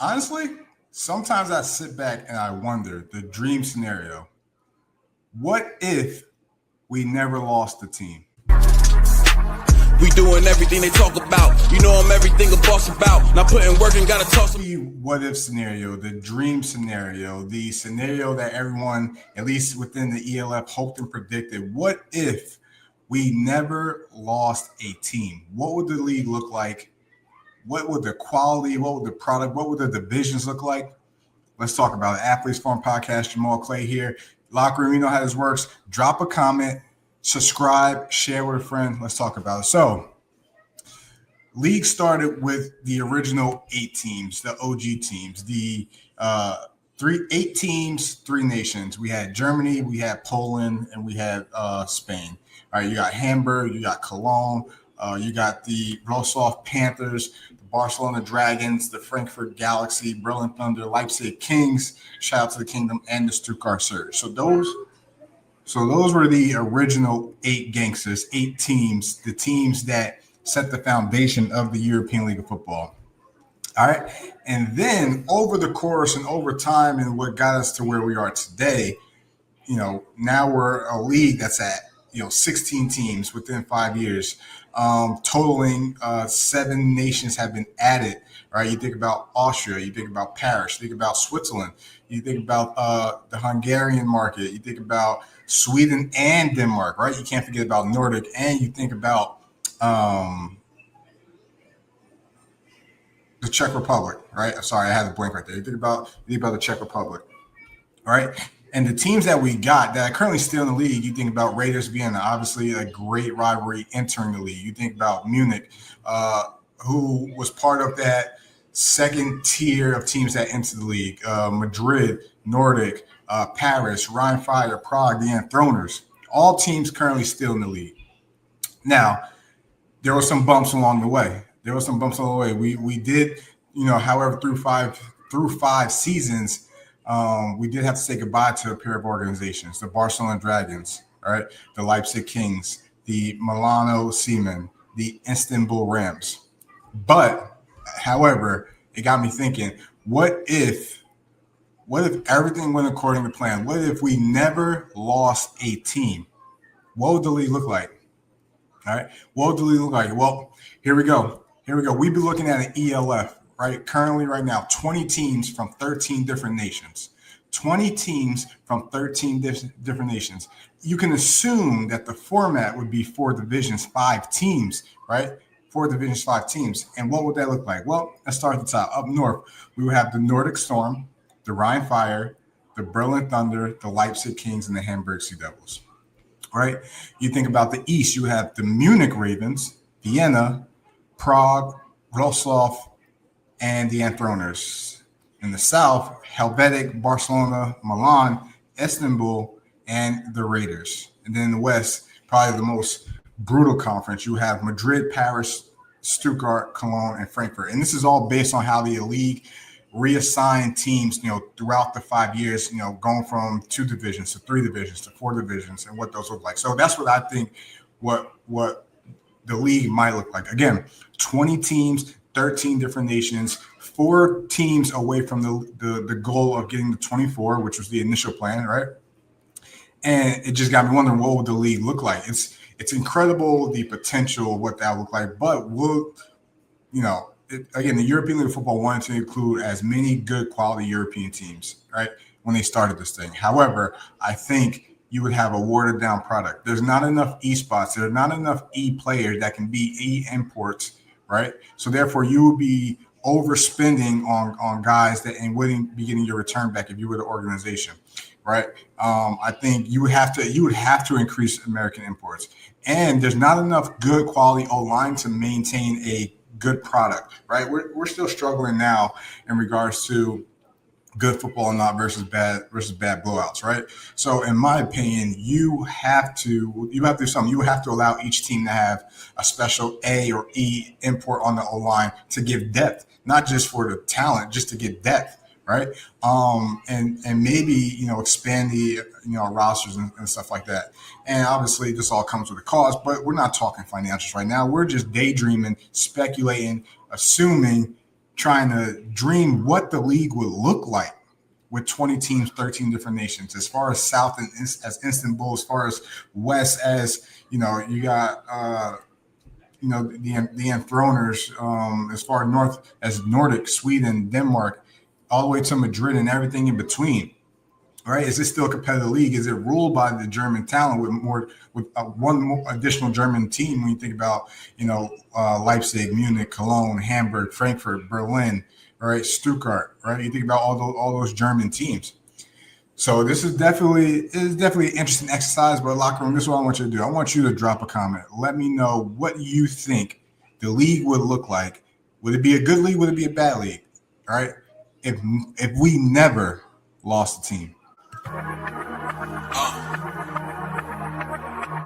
Honestly, sometimes I sit back and I wonder the dream scenario. What if we never lost the team? We doing everything they talk about. You know I'm everything a boss about. Not putting work and gotta toss them. The what if scenario, the dream scenario, the scenario that everyone, at least within the ELF, hoped and predicted. What if we never lost a team? What would the league look like? What would the quality, what would the product, what would the divisions look like? Let's talk about it. Athletes Farm Podcast, Jamal Clay here. Locker Room, you know how this works. Drop a comment, subscribe, share with a friend. Let's talk about it. So, league started with the original 8 teams, the OG teams, the 8 teams, 3 nations. We had Germany, we had Poland, and we had Spain. All right, you got Hamburg, you got Cologne, you got the Wrocław Panthers, the Barcelona Dragons, the Frankfurt Galaxy, Berlin Thunder, Leipzig Kings, shout out to the Kingdom, and the Stuttgart Surge. So those were the original 8 gangsters, 8 teams, the teams that set the foundation of the European League of Football. All right. And then over the course and over time and what got us to where we are today, now we're a league that's at, 16 teams within 5 years, totaling 7 nations have been added, right? You think about Austria, you think about Paris, you think about Switzerland, you think about the Hungarian market, you think about Sweden and Denmark, right? You can't forget about Nordic, and you think about the Czech Republic, right? Sorry, I had a blank right there. You think about the Czech Republic, all right? And the teams that we got that are currently still in the league, you think about Raiders Vienna, obviously a great rivalry entering the league. You think about Munich, who was part of that second tier of teams that entered the league. Madrid, Nordic, Paris, Rhein Fire, Prague, the Anthroners, all teams currently still in the league. Now, there were some bumps along the way. We did, however, through five seasons, we did have to say goodbye to a pair of organizations: the Barcelona Dragons, all right, the Leipzig Kings, the Milano Seamen, the Istanbul Rams. But, however, it got me thinking: what if everything went according to plan? What if we never lost a team? What would the league look like? All right. What would the league look like? Well, here we go. We'd be looking at an ELF, right? Currently, right now, 20 teams from 13 different nations. 20 teams from 13 different nations. You can assume that the format would be 4 divisions, 5 teams, right? 4 divisions, 5 teams. And what would that look like? Well, let's start at the top. Up north, we would have the Nordic Storm, the Rhein Fire, the Berlin Thunder, the Leipzig Kings, and the Hamburg Sea Devils. Right? You think about the East, you have the Munich Ravens, Vienna, Prague, Wrocław, and the Anthroners. In the South, Helvetic, Barcelona, Milan, Istanbul, and the Raiders. And then in the West, probably the most brutal conference, you have Madrid, Paris, Stuttgart, Cologne, and Frankfurt. And this is all based on how the league reassign teams, throughout the 5 years, going from 2 divisions to 3 divisions to 4 divisions, and what those look like. So that's what I think what the league might look like. Again, 20 teams, 13 different nations, 4 teams away from the goal of getting to 24, which was the initial plan, right? And it just got me wondering, what would the league look like? It's incredible, the potential of what that would look like, but again, the European League of Football wanted to include as many good quality European teams, right, when they started this thing. However, I think you would have a watered down product. There's not enough E spots. There are not enough E players that can be E imports, right? So therefore, you would be overspending on guys that and wouldn't be getting your return back if you were the organization, right? I think you would have to increase American imports, and there's not enough good quality O-line to maintain a good product, right? We're still struggling now in regards to good football and not versus bad blowouts, right? So in my opinion, you have to do something. You have to allow each team to have a special A or E import on the O-line to give depth, not just for the talent, just to get depth, right? And maybe, expand the, rosters and stuff like that. And obviously this all comes with a cost, but we're not talking financials right now. We're just daydreaming, speculating, assuming, trying to dream what the league would look like with 20 teams, 13 different nations, as far as South and as Istanbul, as far as West as, you got, the Enthroners, as far north as Nordic, Sweden, Denmark, all the way to Madrid and everything in between. All right, is this still a competitive league? Is it ruled by the German talent with one more additional German team? When you think about, Leipzig, Munich, Cologne, Hamburg, Frankfurt, Berlin, all right, Stuttgart, right? You think about all those German teams. So this is definitely an interesting exercise. But locker room, this is what I want you to do. I want you to drop a comment. Let me know what you think the league would look like. Would it be a good league? Would it be a bad league? All right, if we never lost a team.